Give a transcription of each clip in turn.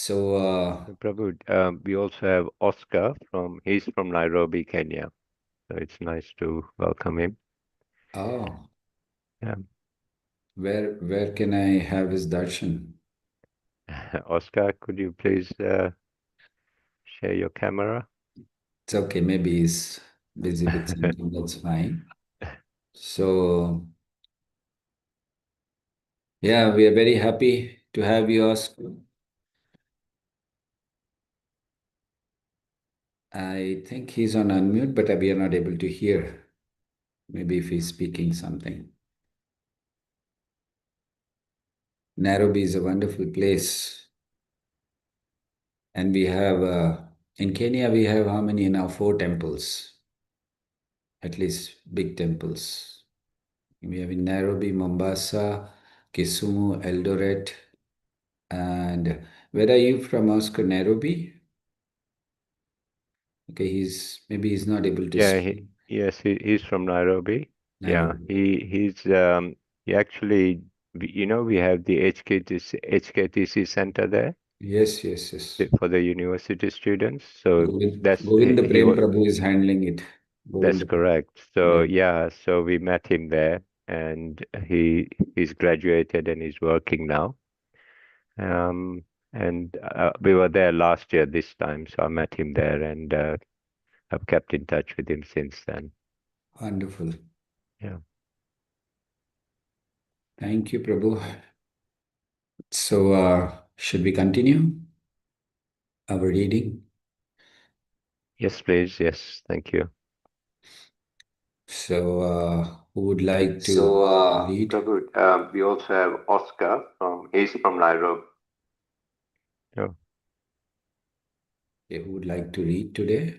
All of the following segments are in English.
So, Prabhu, we also have Oscar he's from Nairobi, Kenya. So it's nice to welcome him. oh, Yeah. where can I have his darshan? Oscar, could you please share your camera? It's okay. Maybe he's busy with something. That's fine. So, yeah, we are very happy to have you, Oscar. I think he's on unmute, but we are not able to hear. Maybe if he's speaking something. Nairobi is a wonderful place. And we have, in Kenya, we have how many now? 4 temples, at least big temples. We have in Nairobi, Mombasa, Kisumu, Eldoret. And where are you from, Oscar? Nairobi? Okay, he's not able to Yeah, speak. he's from Nairobi. Yeah, Nairobi. he actually we have the HKTC center there Yes, yes, yes. for the university students. So that's Govinda he Prem wa- Prabhu is handling it. that's Govinda. correct. So Yeah, yeah, so we met him there, and he's graduated and he's working now. Um, and we were there last year this time, so I met him there, and I've kept in touch with him since then. wonderful. Yeah. Thank you, Prabhu. So, should we continue our reading? Yes, please. Yes, thank you. So, who would like to So, read? Prabhu, we also have Oscar he's from Nairobi. Oh, Okay, who would like to read today?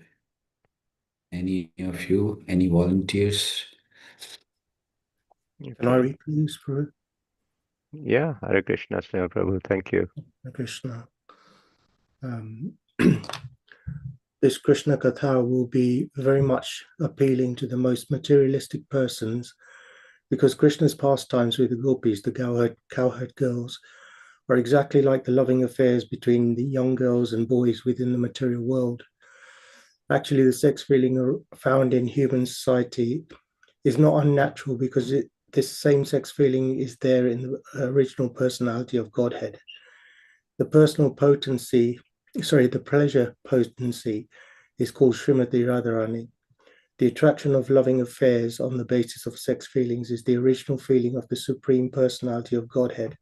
Any of you? Any volunteers? Can I okay. read, please, for Yeah, Hare Krishna, Sneha Prabhu. Thank you. Krishna? Um, this Krishna Katha will be very much appealing to the most materialistic persons because Krishna's pastimes with the gopis, the cowherd girls, are exactly like the loving affairs between the young girls and boys within the material world. Actually, the sex feeling found in human society is not unnatural because this same sex feeling is there in the original personality of Godhead. The the pleasure potency is called Srimati Radharani. The attraction of loving affairs on the basis of sex feelings is the original feeling of the Supreme Personality of Godhead.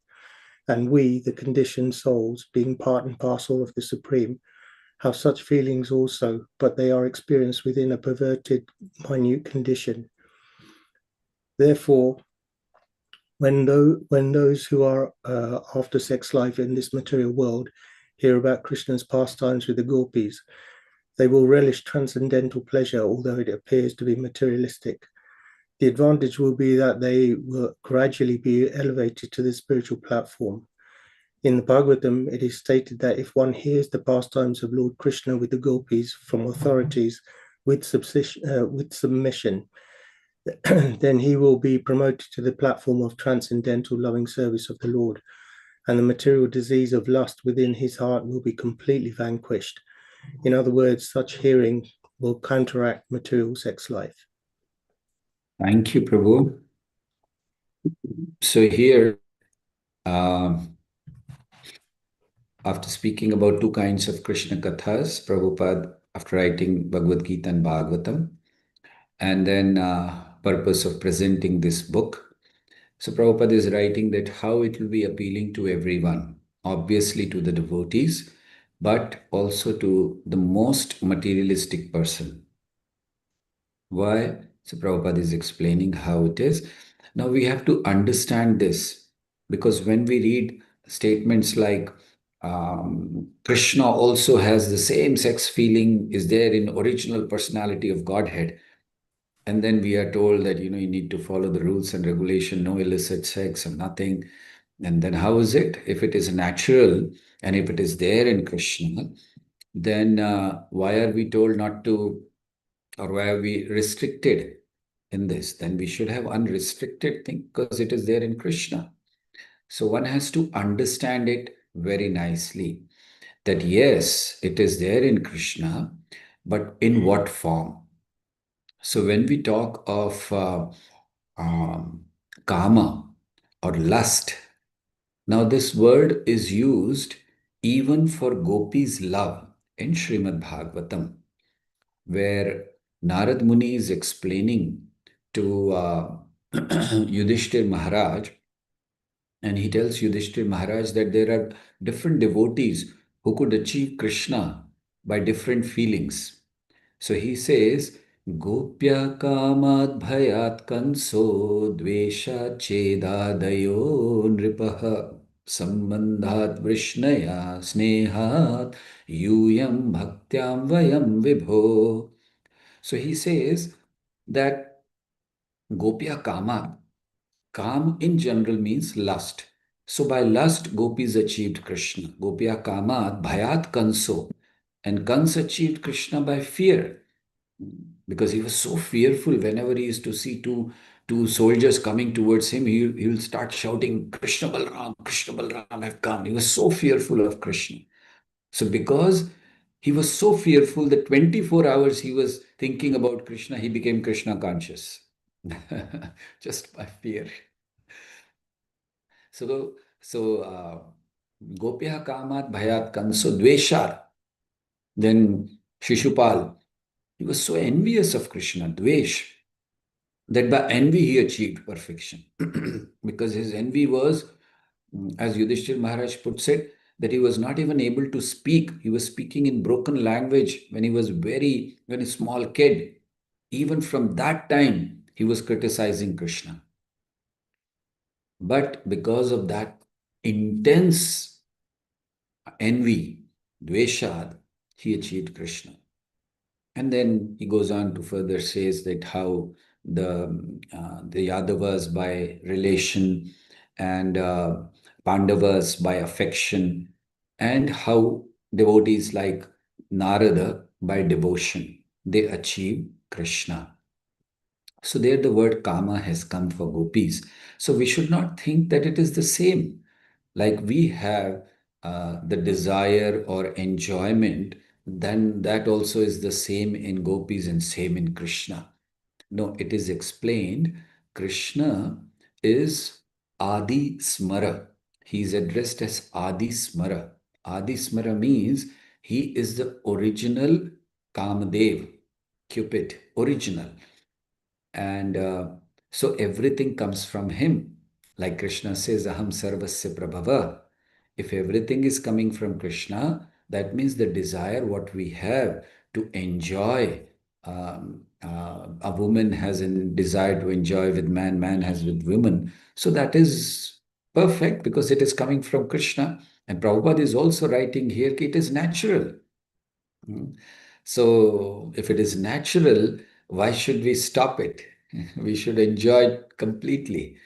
And we, the conditioned souls, being part and parcel of the Supreme, have such feelings also, but they are experienced within a perverted, minute condition. Therefore, when those who are after sex life in this material world hear about Krishna's pastimes with the gopis, they will relish transcendental pleasure, although it appears to be materialistic. The advantage will be that they will gradually be elevated to the spiritual platform. In the Bhagavatam, it is stated that if one hears the pastimes of Lord Krishna with the gopis from authorities with submission, then he will be promoted to the platform of transcendental loving service of the Lord, and the material disease of lust within his heart will be completely vanquished. In other words, such hearing will counteract material sex life. Thank you, Prabhu. So here, after speaking about two kinds of Krishna Kathas, Prabhupada, after writing Bhagavad Gita and Bhagavatam, and then purpose of presenting this book. So Prabhupada is writing that how it will be appealing to everyone, obviously to the devotees, but also to the most materialistic person. Why? So Prabhupada is explaining how it is. Now we have to understand this because when we read statements like Krishna also has the same sex feeling is there in original personality of Godhead. And then we are told that, you need to follow the rules and regulation, no illicit sex and nothing. And then how is it? If it is natural and if it is there in Krishna, then why are we told not to, or why are we restricted in this? Then we should have unrestricted thing because it is there in Krishna. So one has to understand it very nicely. that yes, it is there in Krishna, but in what form? So when we talk of kama or lust, now this word is used even for gopis' love in Srimad Bhagavatam, where Narad Muni is explaining to Yudhishthir Maharaj, and he tells Yudhishthir Maharaj that there are different devotees who could achieve Krishna by different feelings. So he says, Gopya kamat bhayat kanso dvesha chedadayo nripaha sambandhat vrishnaya snehat yuyam bhaktyam vayam vibho. So he says that Gopya kamat, kam in general means lust. So by lust, gopis achieved Krishna. Gopya kamat bhayat kanso. And Kans achieved Krishna by fear, because he was so fearful. Whenever he used to see two soldiers coming towards him, he will start shouting, Krishna Balram have come. He was so fearful of Krishna. So because he was so fearful that 24 hours he was thinking about Krishna, he became Krishna conscious. Just by fear. So Gopya Kamat Bhayat Kanso Dveshar. Then Shishupal, he was so envious of Krishna, Dvesh, that by envy he achieved perfection. Because his envy was, as Yudhishthir Maharaj puts it, that he was not even able to speak. He was speaking in broken language when he was very small kid. Even from that time, he was criticizing Krishna. But because of that intense envy, Dveshad, he achieved Krishna. And then he goes on to further says that how the Yadavas by relation and Pandavas by affection, and how devotees like Narada by devotion, they achieve Krishna. So there the word kama has come for gopis. So we should not think that it is the same. Like we have the desire or enjoyment, then that also is the same in gopis and same in Krishna. No, it is explained. Krishna is Adi Smara. He is addressed as Adi Smara. Adi Smara means he is the original Kamadev, Cupid, original. And so everything comes from him. Like Krishna says, Aham Sarvasya Prabhava. If everything is coming from Krishna, that means the desire what we have to enjoy. A woman has a desire to enjoy with man, man has with woman. So that is perfect because it is coming from Krishna. And Prabhupada is also writing here that it is natural. So if it is natural, why should we stop it? We should enjoy it completely.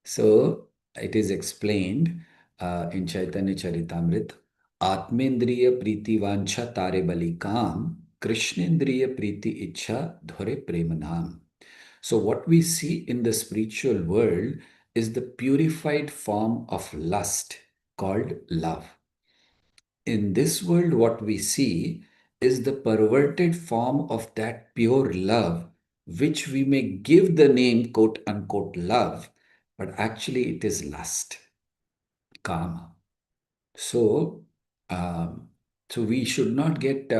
So it is explained in Chaitanya Charitamrita, Atmendriya Priti Vancha Tare Bali Kam, Krishnendriya Priti Ichha Dhore Premanam. So what we see in the spiritual world is the purified form of lust called love. In this world, what we see is the perverted form of that pure love, which we may give the name quote unquote love, but actually it is lust, kama. So, so we should not get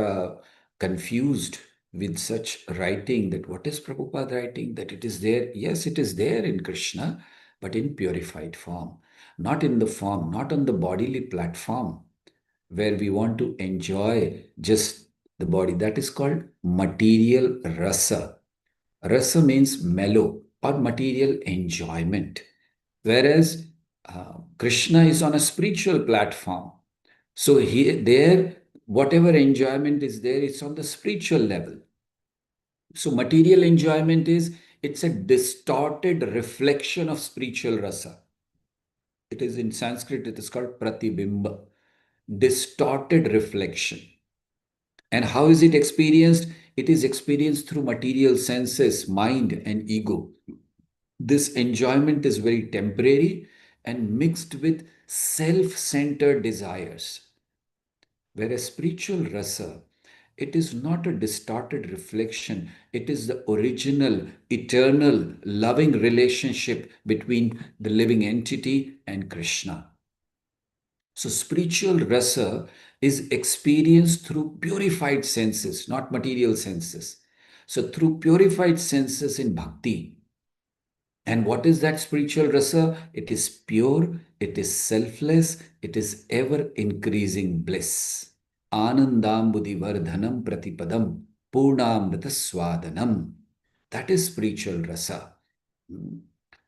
confused with such writing that what is Prabhupada writing, that it is there. Yes, it is there in Krishna, but in purified form, not in the form, not on the bodily platform where we want to enjoy just the body. That is called material rasa. Rasa means mellow or material enjoyment. Whereas Krishna is on a spiritual platform. So there, whatever enjoyment is there, it's on the spiritual level. So material enjoyment it's a distorted reflection of spiritual rasa. It is in Sanskrit, it is called pratibimba, distorted reflection. And how is it experienced? It is experienced through material senses, mind, and ego. This enjoyment is very temporary and mixed with self centered desires. Whereas spiritual rasa, it is not a distorted reflection. It is the original, eternal, loving relationship between the living entity and Krishna. So spiritual rasa is experienced through purified senses, not material senses. So through purified senses in bhakti. And what is that spiritual rasa? It is pure, it is selfless, it is ever increasing bliss. Anandambudhi vardhanam pratipadam purnamrita swadanam. That is spiritual rasa.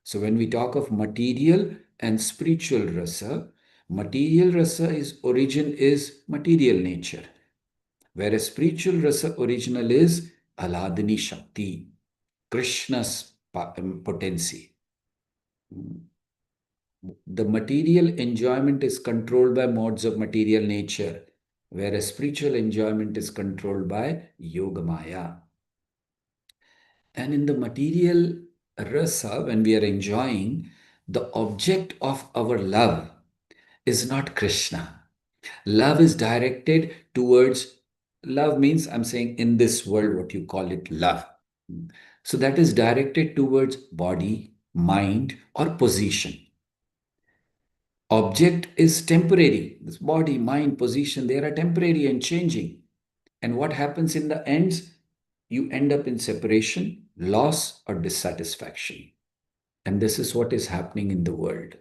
So when we talk of material and spiritual rasa, material rasa is origin is material nature, whereas spiritual rasa original is Aladini Shakti, Krishna's potency. The material enjoyment is controlled by modes of material nature, whereas spiritual enjoyment is controlled by Yoga Maya. And in the material rasa, when we are enjoying, the object of our love is not Krishna. Love is directed towards, love means I'm saying in this world, what you call it, love. So that is directed towards body, mind, or position. Object is temporary. This body, mind, position, they are temporary and changing. And what happens in the ends? You end up in separation, loss, or dissatisfaction. And this is what is happening in the world.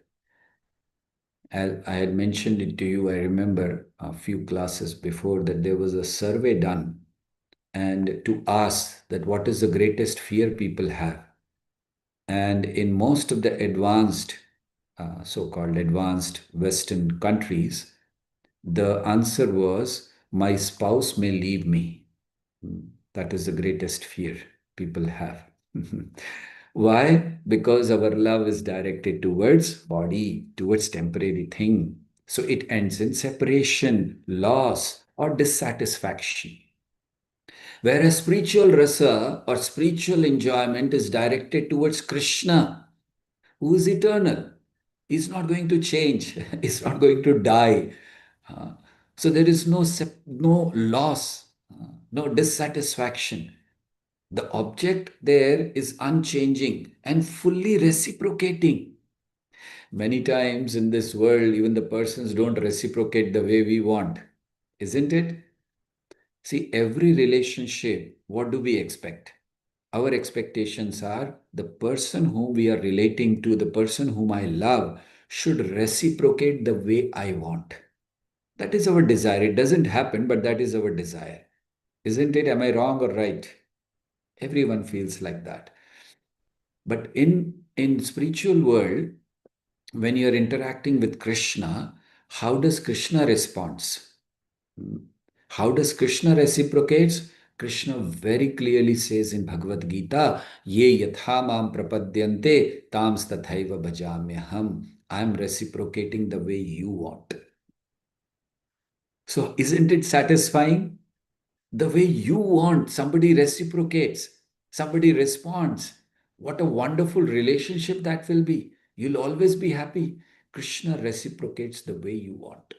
As I had mentioned it to you, I remember a few classes before that there was a survey done and to ask that what is the greatest fear people have. And in most of the advanced, so-called advanced Western countries, the answer was, my spouse may leave me. That is the greatest fear people have. Why? Because our love is directed towards body, towards temporary thing. So it ends in separation, loss, or dissatisfaction. Whereas spiritual rasa or spiritual enjoyment is directed towards Krishna, who is eternal. He's not going to change. He's not going to die. So there is no loss, no dissatisfaction. The object there is unchanging and fully reciprocating. Many times in this world, even the persons don't reciprocate the way we want, isn't it? See, every relationship, what do we expect? Our expectations are the person whom we are relating to, the person whom I love, should reciprocate the way I want. That is our desire. It doesn't happen, but that is our desire. Isn't it? Am I wrong or right? Everyone feels like that. But in spiritual world, when you're interacting with Krishna, how does Krishna responds? How does Krishna reciprocates? Krishna very clearly says in Bhagavad Gita, Ye yatha mam prapadyante tams tathaiva bhajamyaham. I am reciprocating the way you want. So isn't it satisfying? The way you want, somebody reciprocates, somebody responds. What a wonderful relationship that will be. You'll always be happy. Krishna reciprocates the way you want.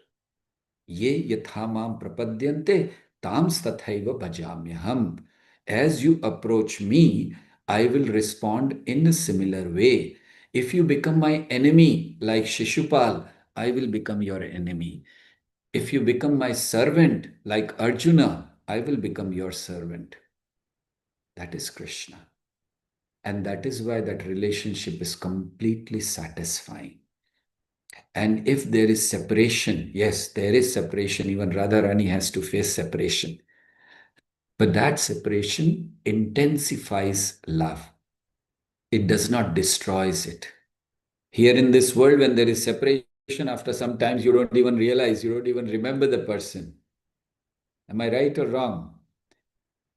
Ye yathamam prapadyante tams tathaiva bhajamyaham. As you approach me, I will respond in a similar way. If you become my enemy, like Shishupal, I will become your enemy. If you become my servant, like Arjuna, I will become your servant. That is Krishna. And that is why that relationship is completely satisfying. And if there is separation, yes, there is separation. Even Radharani has to face separation. But that separation intensifies love. It does not destroys it. Here in this world, when there is separation, after some times you don't even realize, you don't even remember the person. Am I right or wrong?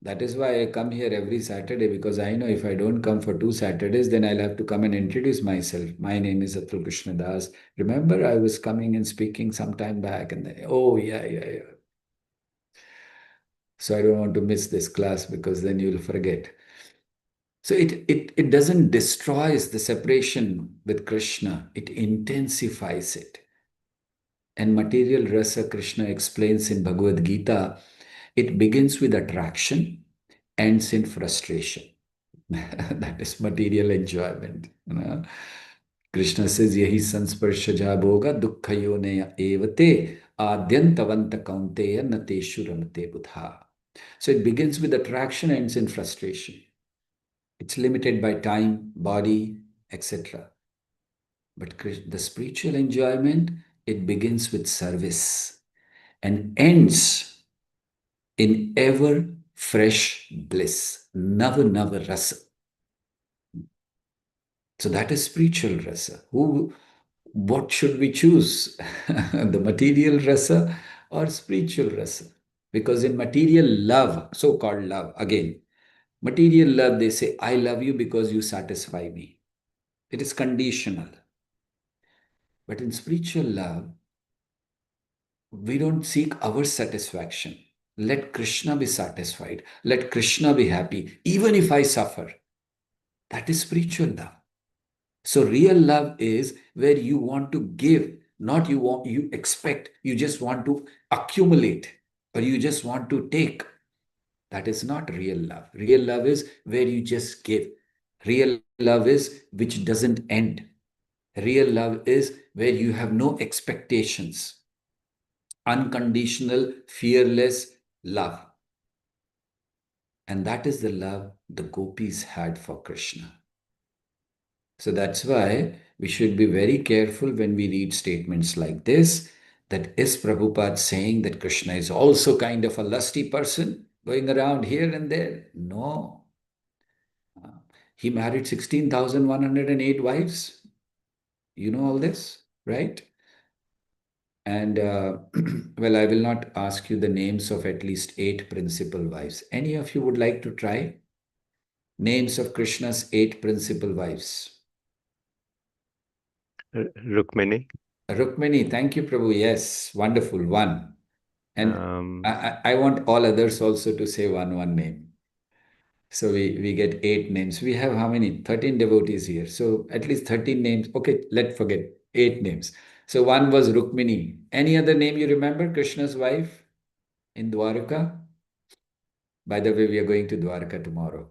That is why I come here every Saturday, because I know if I don't come for 2 Saturdays, then I'll have to come and introduce myself. My name is Atul Krishna Das. Remember, I was coming and speaking some time back, and then, oh, yeah. So I don't want to miss this class because then you'll forget. So it doesn't destroy the separation with Krishna, it intensifies it. And material rasa, Krishna explains in Bhagavad Gita, it begins with attraction, ends in frustration. That is material enjoyment. Krishna says, Yahi sansparshaja bhoga dukkhayoneya evate adyantavanta kaunteya nateshu ramate buddha. So it begins with attraction, ends in frustration. It's limited by time, body, etc. But the spiritual enjoyment, it begins with service and ends in ever fresh bliss. Nava Nava Rasa. So that is spiritual rasa. What should we choose? The material rasa or spiritual rasa? Because in material love, so-called love, again, material love, they say, I love you because you satisfy me. It is conditional. But in spiritual love, we don't seek our satisfaction. Let Krishna be satisfied. Let Krishna be happy, even if I suffer. That is spiritual love. So real love is where you want to give, not you expect, you just want to accumulate or you just want to take. That is not real love. Real love is where you just give. Real love is which doesn't end. Real love is where you have no expectations. Unconditional, fearless love. And that is the love the gopis had for Krishna. So that's why we should be very careful when we read statements like this, that is Prabhupada saying that Krishna is also kind of a lusty person going around here and there? No. He married 16,108 wives. You know all this, right? And well, I will not ask you the names of at least 8 principal wives. Any of you would like to try? Names of Krishna's 8 principal wives. Rukmini. Rukmini, thank you, Prabhu. Yes, wonderful. One. And I want all others also to say one name. So we get 8 names. We have how many? 13 devotees here. So at least 13 names. Okay, let's forget 8 names. So one was Rukmini. Any other name you remember? Krishna's wife in Dwarka? By the way, we are going to Dwarka tomorrow.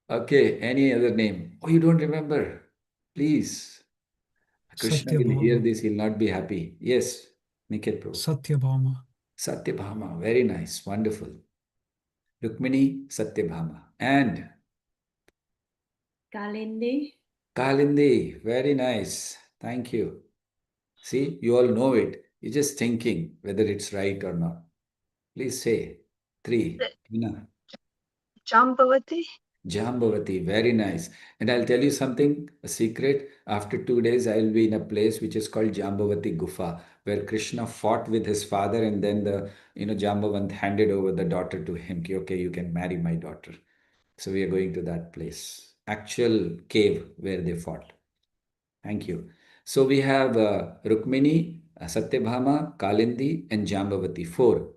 Okay, any other name? Oh, you don't remember? Please. Krishna will hear this, he'll not be happy. Yes, Nikhil Prabhu. Satyabhama. Satyabhama, very nice, wonderful. Rukmini, Satyabhama. And Kalindi. Kalindi, very nice. Thank you. See, you all know it. You're just thinking whether it's right or not. Please say. 3. Hina. Jambavati. Jambavati, very nice. And I'll tell you something, a secret. After 2 days, I'll be in a place which is called Jambavati Gufa, where Krishna fought with his father, and then Jambavant handed over the daughter to him. Okay, you can marry my daughter. So we are going to that place, actual cave where they fought. Thank you. So we have Rukmini, Satyabhama, Kalindi, and Jambavati. 4.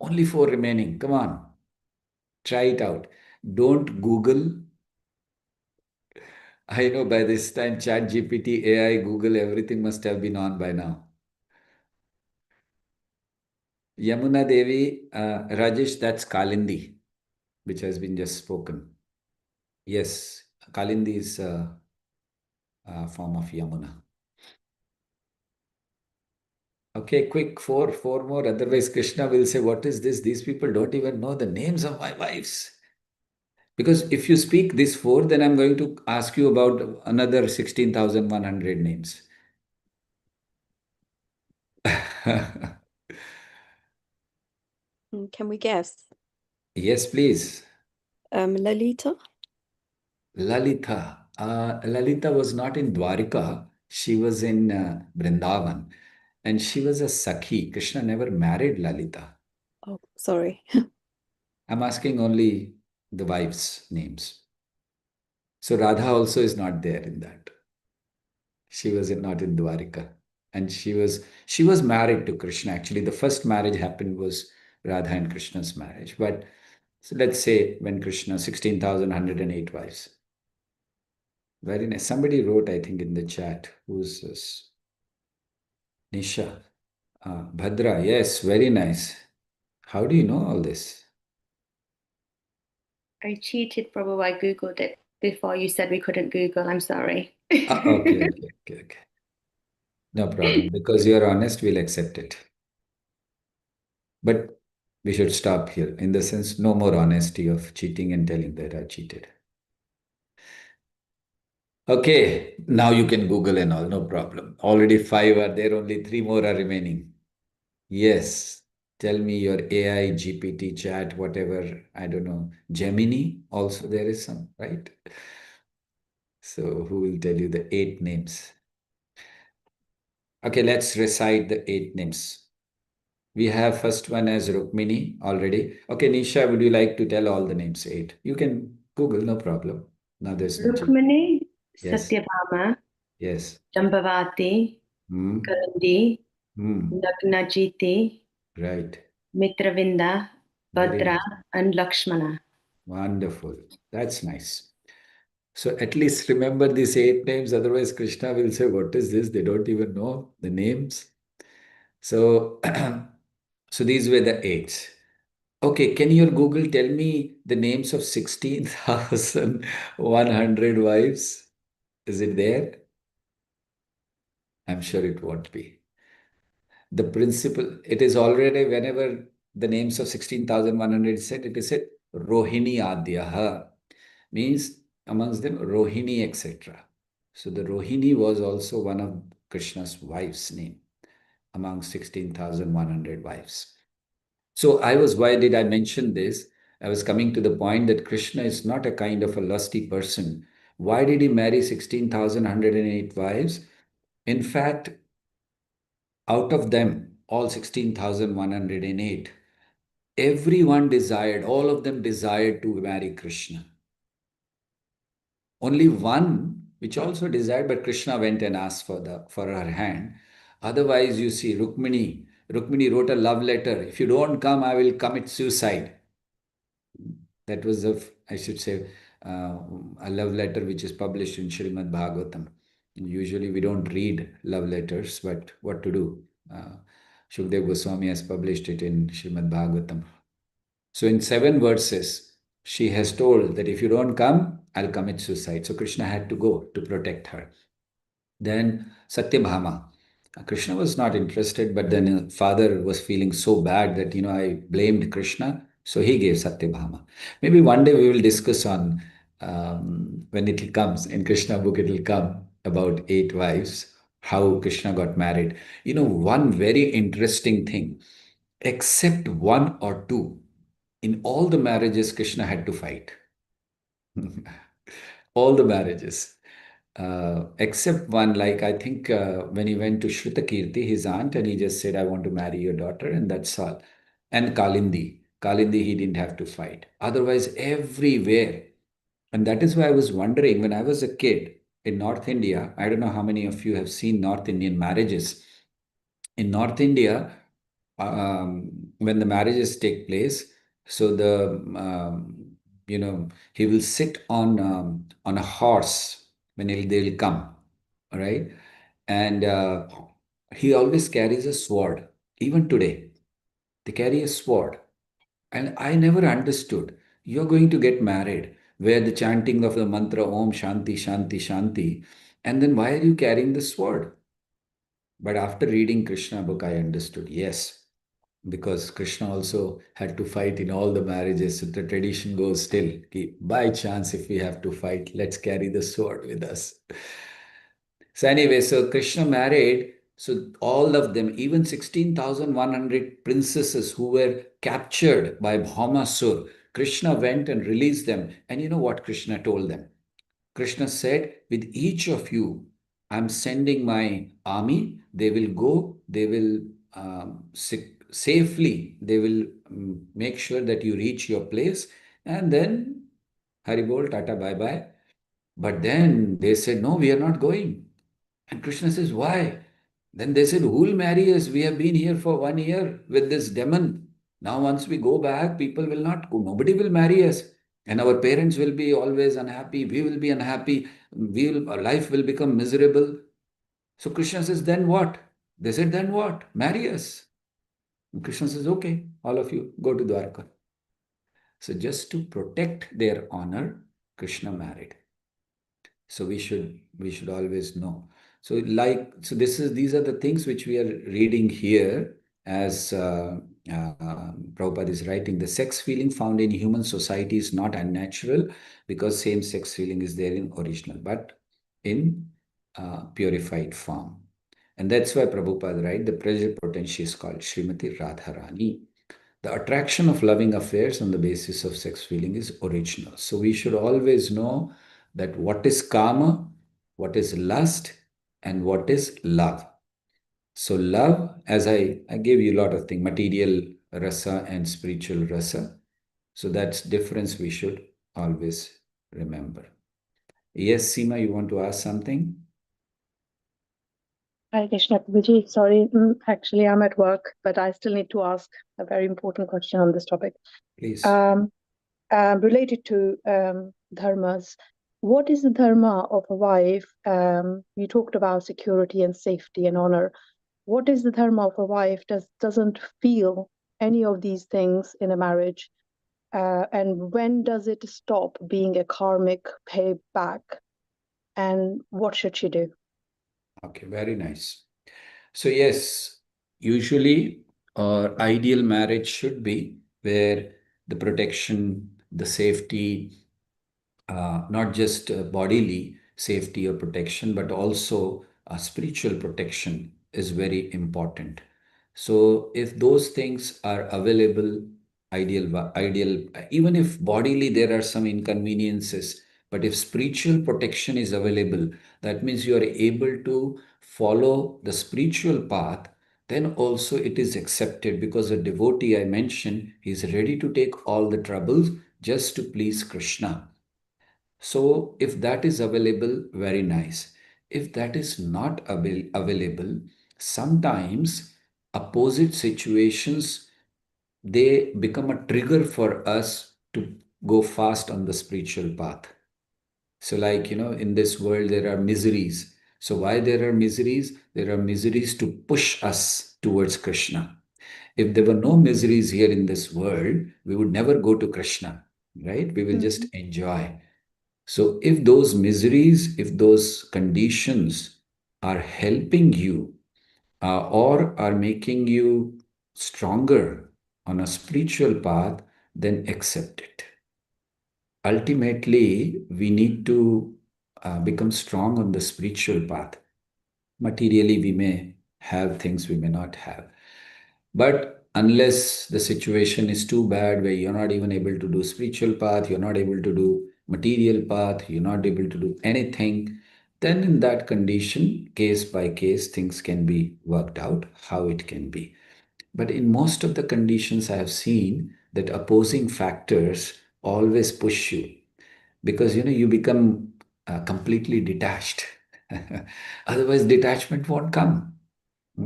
Only 4 remaining. Come on. Try it out. Don't Google. I know by this time ChatGPT, AI, Google, everything must have been on by now. Yamuna Devi, Rajesh, that's Kalindi, which has been just spoken. Yes, Kalindi is a form of Yamuna. Okay, quick, four more. Otherwise, Krishna will say, what is this? These people don't even know the names of my wives. Because if you speak these 4, then I'm going to ask you about another 16,100 names. Can we guess? Yes, please. Lalita. Lalita. Lalita was not in Dwarika. She was in Vrindavan. And she was a Sakhi. Krishna never married Lalita. Oh, sorry. I'm asking only the wives' names. So Radha also is not there in that. She was not in Dwarika. And she was married to Krishna. Actually, the first marriage happened was Radha and Krishna's marriage. But so let's say when Krishna, 16,108 wives. Very nice. Somebody wrote, I think, in the chat, who's this? Nisha. Bhadra, yes, very nice. How do you know all this? I cheated, Prabhu. I Googled it before you said we couldn't Google. I'm sorry. Okay. No problem. Because you're honest, we'll accept it. But we should stop here. In the sense, no more honesty of cheating and telling that I cheated. Okay, now you can Google and all, no problem. Already 5 are there, only 3 more are remaining. Yes, tell me your AI, GPT, chat, whatever, I don't know, Gemini, also there is some, right? So who will tell you the 8 names? Okay, let's recite the 8 names. We have first one as Rukmini already. Okay, Nisha, would you like to tell all the names 8? You can Google, no problem. Now there's no cheat. Rukmini, Yes, Satyabhama, yes. Jambavati, Hmm. Kalindi, Hmm. Nagnajiti, Right. Mitravinda, Very Bhadra, nice. and Lakshmana. Wonderful. That's nice. So at least remember these 8 names. Otherwise, Krishna will say, "What is this?" They don't even know the names. So, so these were the 8s. Okay, can your Google tell me the names of 16,100 wives? Is it there? I'm sure it won't be. The principle, it is already whenever the names of 16,100 is said, it is said Rohini Adyaha, means amongst them Rohini, etc. So the Rohini was also one of Krishna's wives' name among 16,100 wives. So why did I mention this? I was coming to the point that Krishna is not a kind of a lusty person. Why did he marry 16,108 wives? In fact, out of them, all 16,108, all of them desired to marry Krishna. Only one, which also desired, but Krishna went and asked for her hand. Otherwise, you see, Rukmini wrote a love letter. If you don't come, I will commit suicide. That was I should say, a love letter which is published in Srimad Bhagavatam. Usually we don't read love letters, but what to do? Shukdev Goswami has published it in Srimad Bhagavatam. So in 7 verses, she has told that if you don't come, I'll commit suicide. So Krishna had to go to protect her. Then Satyabhama. Krishna was not interested, but then his father was feeling so bad that, I blamed Krishna. So he gave Satyabhama. Maybe one day we will discuss on, when it comes in Krishna book, it will come about 8 wives, how Krishna got married. One very interesting thing, except 1 or 2, in all the marriages, Krishna had to fight. All the marriages. Except one, like I think when he went to Shrutakirti, his aunt, and he just said, "I want to marry your daughter," and that's all. And Kalindi, he didn't have to fight. Otherwise, everywhere. And that is why I was wondering when I was a kid in North India, I don't know how many of you have seen North Indian marriages. In North India, when the marriages take place, so he will sit on a horse when they'll come, all right, and he always carries a sword. Even today, they carry a sword, and I never understood. You're going to get married, where the chanting of the mantra Om Shanti Shanti Shanti, and then why are you carrying the sword? But after reading Krishna book, I understood. Yes, because Krishna also had to fight in all the marriages. So the tradition goes still. By chance, if we have to fight, let's carry the sword with us. So anyway, so Krishna married. So all of them, even 16,100 princesses who were captured by Bhaumasur, Krishna went and released them. And you know what Krishna told them? Krishna said, with each of you, I'm sending my army. They will go, they will safely, they will make sure that you reach your place. And then, Haribol, Tata, bye bye. But then they said, no, we are not going. And Krishna says, why? Then they said, who will marry us? We have been here for 1 year with this demon. Now, once we go back, people will not go. Nobody will marry us. And our parents will be always unhappy. We will be unhappy. Our life will become miserable. So Krishna says, then what? They said, then what? Marry us. And Krishna says, okay, all of you go to Dwarka. So just to protect their honor, Krishna married. So we should always know. So these are the things which we are reading here as Prabhupada is writing. The sex feeling found in human society is not unnatural because same sex feeling is there in original, but in purified form. And that's why Prabhupada writes the pleasure potential is called Srimati Radharani. The attraction of loving affairs on the basis of sex feeling is original. So we should always know that what is karma, what is lust, and what is love. So love, as I gave you a lot of things, material rasa and spiritual rasa. So that's difference we should always remember. Yes, Seema, you want to ask something? Hi, Krishna Prabhuji. Sorry, actually, I'm at work, but I still need to ask a very important question on this topic. Please. Related to dharmas, what is the dharma of a wife? You talked about security and safety and honor. What is the dharma of a wife doesn't feel any of these things in a marriage? And when does it stop being a karmic payback? And what should she do? Okay, very nice. So yes, usually our ideal marriage should be where the protection, the safety, not just bodily safety or protection, but also spiritual protection is very important. So if those things are available, ideal, even if bodily there are some inconveniences, but if spiritual protection is available, that means you are able to follow the spiritual path, then also it is accepted because a devotee I mentioned, he is ready to take all the troubles just to please Krishna. So if that is available, very nice. If that is not available, sometimes opposite situations, they become a trigger for us to go fast on the spiritual path. So like, in this world, there are miseries. So why there are miseries? There are miseries to push us towards Krishna. If there were no miseries here in this world, we would never go to Krishna, right? We will just enjoy. So if those miseries, if those conditions are helping you or are making you stronger on a spiritual path, then accept it. Ultimately, we need to become strong on the spiritual path. Materially, we may have things we may not have. But unless the situation is too bad where you're not even able to do spiritual path, you're not able to do material path, you're not able to do anything, then in that condition, case by case, things can be worked out how it can be. But in most of the conditions, I have seen that opposing factors always push you because you become completely detached. Otherwise, detachment won't come.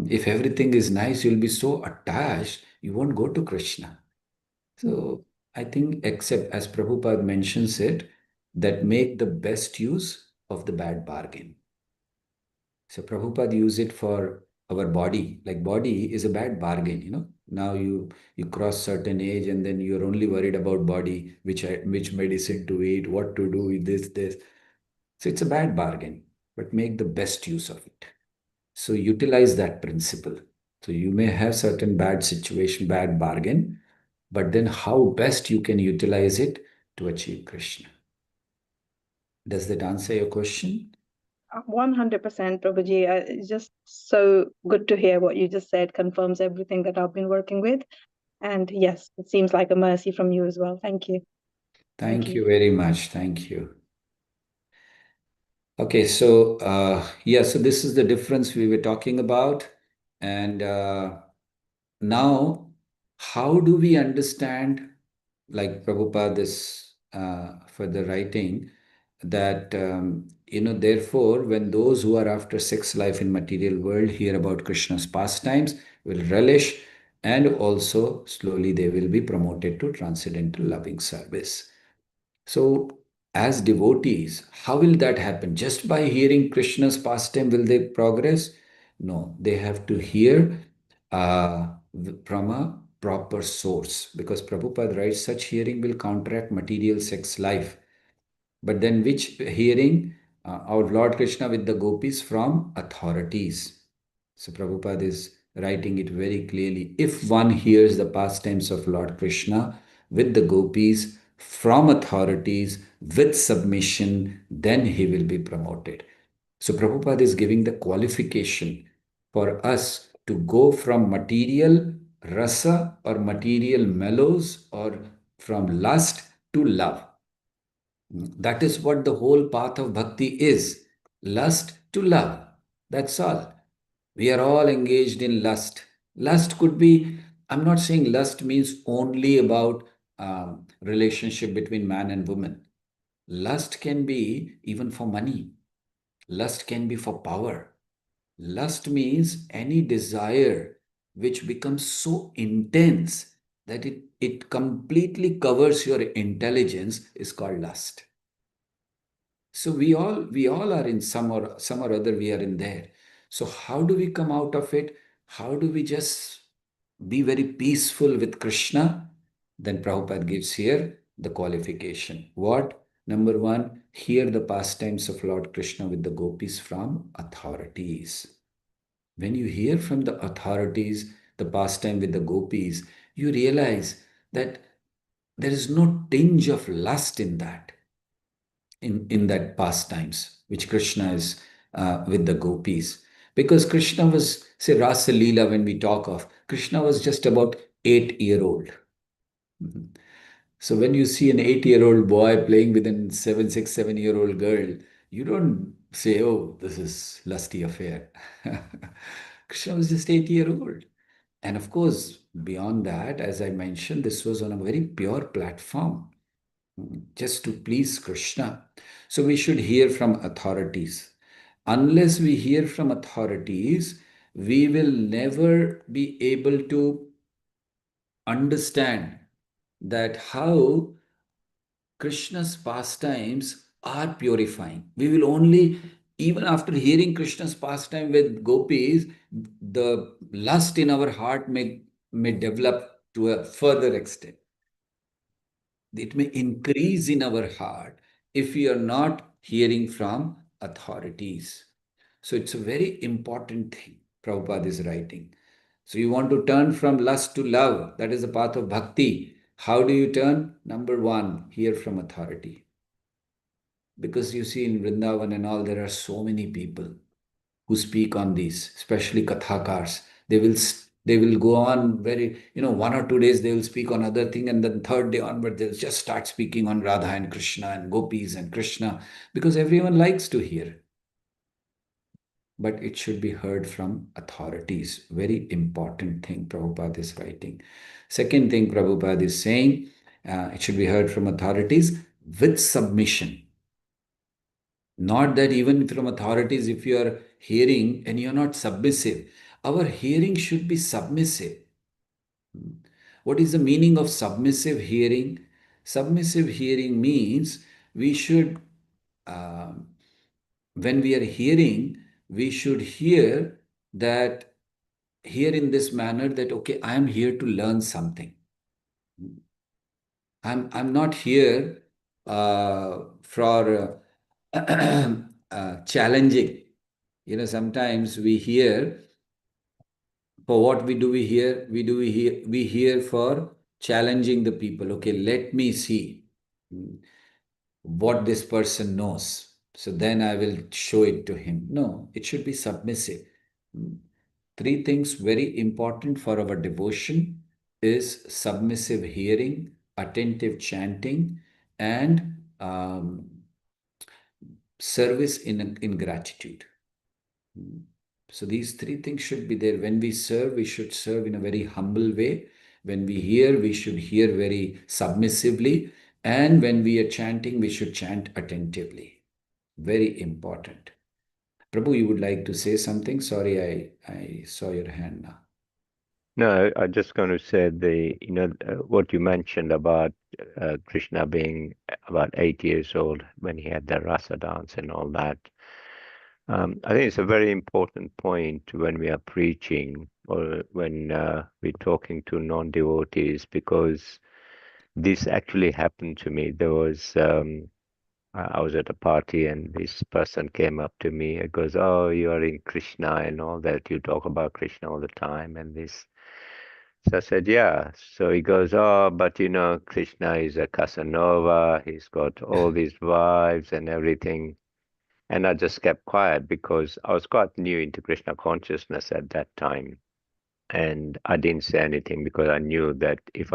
If everything is nice, you'll be so attached, you won't go to Krishna. So I think, except as Prabhupada mentions it, that make the best use of the bad bargain. So Prabhupada use it for our body. Like body is a bad bargain. Now you cross certain age and then you're only worried about body, which medicine to eat, what to do with this. So it's a bad bargain, but make the best use of it. So utilize that principle. So you may have certain bad situation, bad bargain, but then how best you can utilize it to achieve Krishna. Does that answer your question? 100%, Prabhuji. It's just so good to hear what you just said. Confirms everything that I've been working with. And yes, it seems like a mercy from you as well. Thank you. Thank you very much. Thank you. Okay, so so this is the difference we were talking about. And now, how do we understand, like Prabhupada is for the writing, that, therefore, when those who are after sex life in material world hear about Krishna's pastimes, will relish, and also slowly they will be promoted to transcendental loving service. So, as devotees, how will that happen? Just by hearing Krishna's pastime, will they progress? No, they have to hear from a proper source, because Prabhupada writes such hearing will counteract material sex life. But then which hearing? Our Lord Krishna with the gopis from authorities. So Prabhupada is writing it very clearly. If one hears the pastimes of Lord Krishna with the gopis from authorities with submission, then he will be promoted. So Prabhupada is giving the qualification for us to go from material rasa or material mellows or from lust to love. That is what the whole path of bhakti is. Lust to love. That's all. We are all engaged in lust. Lust could be, I'm not saying lust means only about relationship between man and woman. Lust can be even for money. Lust can be for power. Lust means any desire which becomes so intense that it completely covers your intelligence is called lust. So we all are in some or other, we are in there. So how do we come out of it? How do we just be very peaceful with Krishna? Then Prabhupada gives here the qualification. What? Number one, hear the pastimes of Lord Krishna with the gopis from authorities. When you hear from the authorities the pastime with the gopis, you realize that there is no tinge of lust in that, in that pastimes, which Krishna is with the gopis. Because Krishna was, say, Rasa Leela, when we talk of, Krishna was just about 8-year-old. So when you see an 8-year-old boy playing with a 6, 7-year-old girl, you don't say, oh, this is lusty affair. Krishna was just 8-year-old. And of course, beyond that, as I mentioned, this was on a very pure platform, just to please Krishna. So we should hear from authorities. Unless we hear from authorities, we will never be able to understand that how Krishna's pastimes are purifying. We will only, even after hearing Krishna's pastime with gopis, the lust in our heart may develop to a further extent. It may increase in our heart if we are not hearing from authorities. So it's a very important thing Prabhupada is writing. So you want to turn from lust to love. That is the path of bhakti. How do you turn? Number one, hear from authority. Because you see in Vrindavan and all, there are so many people who speak on these, especially kathakars. They will go on very, 1 or 2 days they will speak on other thing, and then third day onward they'll just start speaking on Radha and Krishna and gopis and Krishna, because everyone likes to hear. But it should be heard from authorities. Very important thing Prabhupada is writing. Second thing Prabhupada is saying, it should be heard from authorities with submission. Not that even from authorities, if you are hearing and you're not submissive, our hearing should be submissive. What is the meaning of submissive hearing? Submissive hearing means we should, when we are hearing, we should hear in this manner that, okay, I am here to learn something. I'm not here for challenging. Sometimes we hear, for what we hear? We hear for challenging the people. Okay, let me see what this person knows. So then I will show it to him. No, it should be submissive. 3 things very important for our devotion is submissive hearing, attentive chanting, and service in gratitude. So these 3 things should be there. When we serve, we should serve in a very humble way. When we hear, we should hear very submissively. And when we are chanting, we should chant attentively. Very important. Prabhu, you would like to say something? Sorry, I saw your hand now. No, I'm just going to say what you mentioned about Krishna being about 8 years old when he had the rasa dance and all that. I think it's a very important point when we are preaching or when we're talking to non-devotees, because this actually happened to me. There was I was at a party and this person came up to me and goes, "Oh, you are in Krishna and all that. You talk about Krishna all the time and this." So I said, "Yeah." So he goes, "Oh, but you know, Krishna is a Casanova. He's got all these wives and everything." And I just kept quiet because I was quite new into Krishna consciousness at that time. And I didn't say anything because I knew that if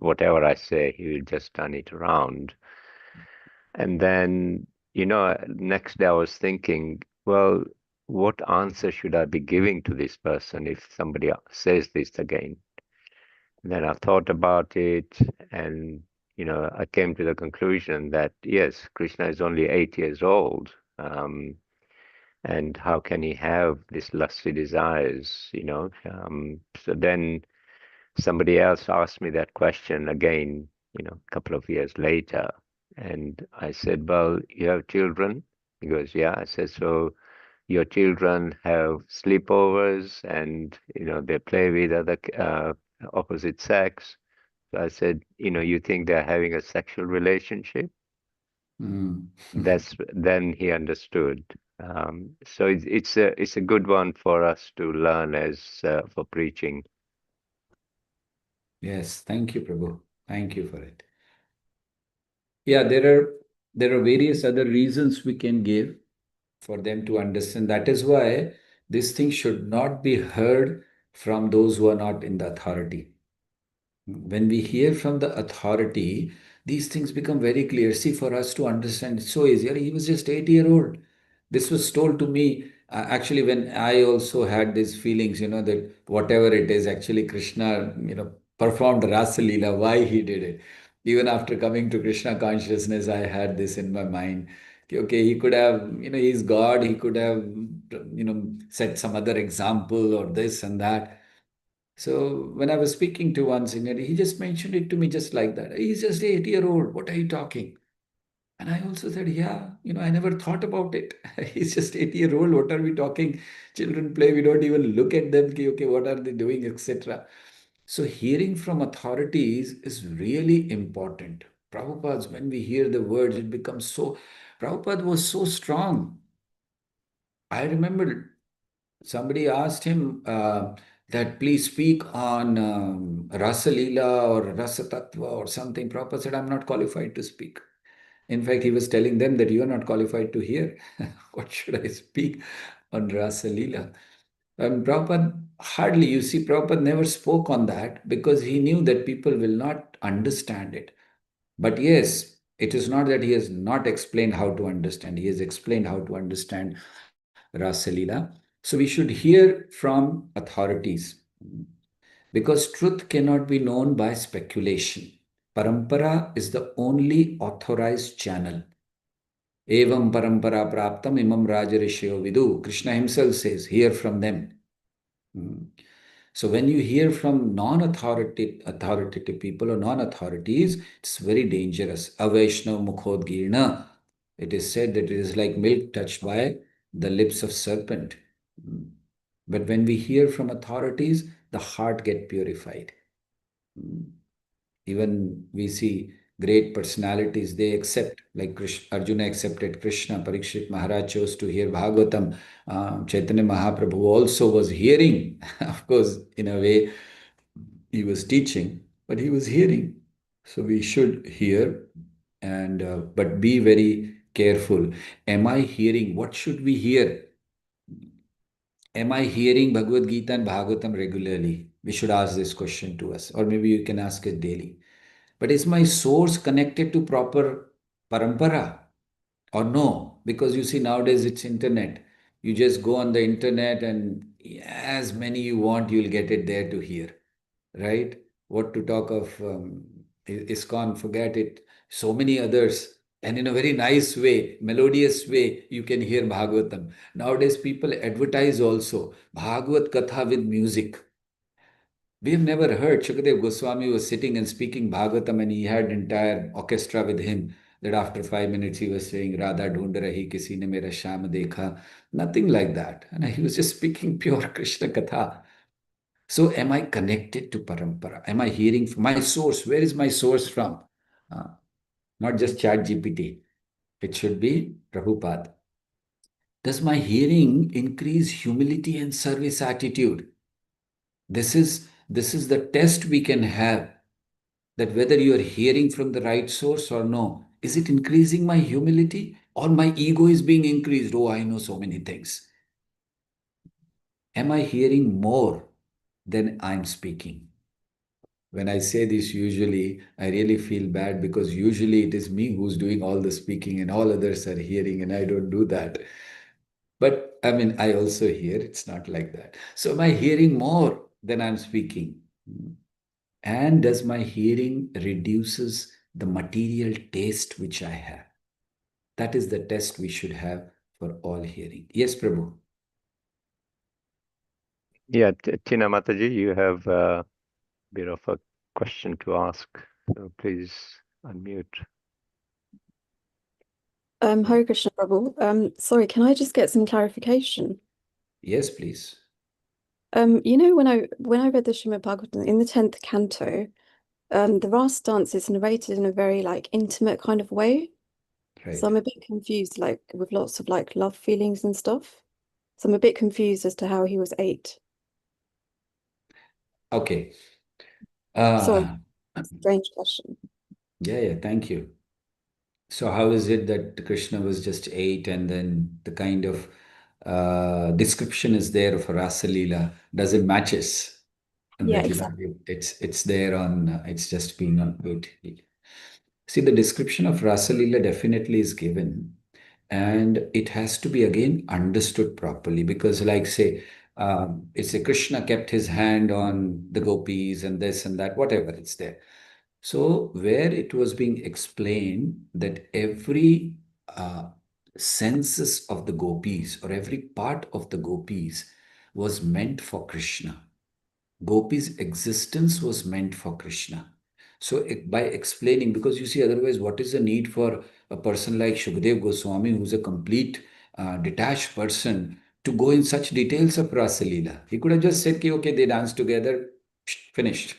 whatever I say, he will just turn it around. And then, next day I was thinking, well, what answer should I be giving to this person if somebody says this again? And then I thought about it and, I came to the conclusion that, yes, Krishna is only 8 years old. And how can he have these lusty desires? So then somebody else asked me that question again, a couple of years later. And I said, well, you have children? He goes, yeah. I said, so your children have sleepovers and, they play with other opposite sex. So I said, you think they're having a sexual relationship? Mm. Then he understood. So it's a good one for us to learn as for preaching. Yes, thank you, Prabhu. Thank you for it. Yeah, there are various other reasons we can give for them to understand. That is why this thing should not be heard from those who are not in the authority. When we hear from the authority, these things become very clear. See, for us to understand, it's so easier. He was just 8 year old. This was told to me actually when I also had these feelings, that whatever it is, actually Krishna, performed Rasa Leela, why he did it. Even after coming to Krishna consciousness, I had this in my mind. Okay, he could have, he's God, he could have, set some other example or this and that. So when I was speaking to one senior, he just mentioned it to me just like that. He's just 8 year old. What are you talking? And I also said, yeah, I never thought about it. He's just 8 year old. What are we talking? Children play. We don't even look at them. Okay, what are they doing, etc. So hearing from authorities is really important. Prabhupada's, when we hear the words, it becomes so. Prabhupada was so strong. I remember somebody asked him that please speak on Rasa Leela or Rasa Tattva or something. Prabhupada said, I'm not qualified to speak. In fact, he was telling them that you are not qualified to hear. What should I speak on Rasa Leela? And Prabhupada hardly, you see, Prabhupada never spoke on that because he knew that people will not understand it. But yes, it is not that he has not explained how to understand. He has explained how to understand Rasa Leela. So we should hear from authorities because truth cannot be known by speculation. Parampara is the only authorized channel. Evam parampara praptam imam rajarishyo vidu. Krishna himself says, hear from them. Mm. So when you hear from authoritative people or non-authorities, it's very dangerous. Avaishnav mukhodgirna. It is said that it is like milk touched by the lips of serpent. Mm. But when we hear from authorities, the heart get purified. Mm. Even we see great personalities, they accept, like Arjuna accepted Krishna, Parikshit Maharaj chose to hear Bhagavatam, Chaitanya Mahaprabhu also was hearing. Of course, in a way, he was teaching, but he was hearing. So we should hear, and but be very careful. Am I hearing? What should we hear? Am I hearing Bhagavad Gita and Bhagavatam regularly? We should ask this question to us, or maybe you can ask it daily. But is my source connected to proper parampara or no? Because you see, nowadays it's internet. You just go on the internet and as many you want, you'll get it there to hear, right? What to talk of ISKCON, forget it. So many others. And in a very nice way, melodious way, you can hear Bhagavatam. Nowadays, people advertise also Bhagavad Katha with music. We have never heard Shukadev Goswami was sitting and speaking Bhagavatam and he had entire orchestra with him. that after 5 minutes he was saying, Radha dhoond rahi, kisi ne mera sham dekha. Nothing like that. And he was just speaking pure Krishna Katha. So am I connected to Parampara? Am I hearing from my source? Where is my source from? Uh, Not just Chat GPT. It should be Prabhupada. Does my hearing increase humility and service attitude? This is the test we can have, that whether you are hearing from the right source or no. Is it increasing my humility, or my ego is being increased? Oh, I know so many things. Am I hearing more than I'm speaking? When I say this, usually I really feel bad, because usually it is me who's doing all the speaking and all others are hearing, and I don't do that. But I mean, I also hear, it's not like that. So am I hearing more than I'm speaking? And does my hearing reduces the material taste which I have? That is the test we should have for all hearing. Yes, Prabhu. Yeah, Tina Mataji, you have a bit of a question to ask. So please unmute. Hare Krishna Prabhu. Sorry, can I just get some clarification? Yes, please. You know, when I read the Srimad Bhagavatam in the 10th canto, the Rasa dance is narrated in a very like intimate kind of way. Right. So I'm a bit confused, like with lots of like love feelings and stuff. So I'm a bit confused as to how he was 8. Okay. Sorry, strange question. Yeah, thank you. So how is it that Krishna was just 8, and then the kind of description is there of Rasa Leela doesn't matches? And Yeah, that, exactly. it's there on, it's just been on 8. See, the description of Rasa Leela definitely is given, and it has to be again understood properly, because, like, say, it's a Krishna kept his hand on the gopis and this and that, whatever it's there. So, where it was being explained that every senses of the gopis, or every part of the gopis, was meant for Krishna. Gopi's existence was meant for Krishna. So, by explaining, because you see, otherwise, what is the need for a person like Shukdev Goswami, who's a complete detached person, to go in such details of Rasa Leela? He could have just said, okay, they dance together, finished.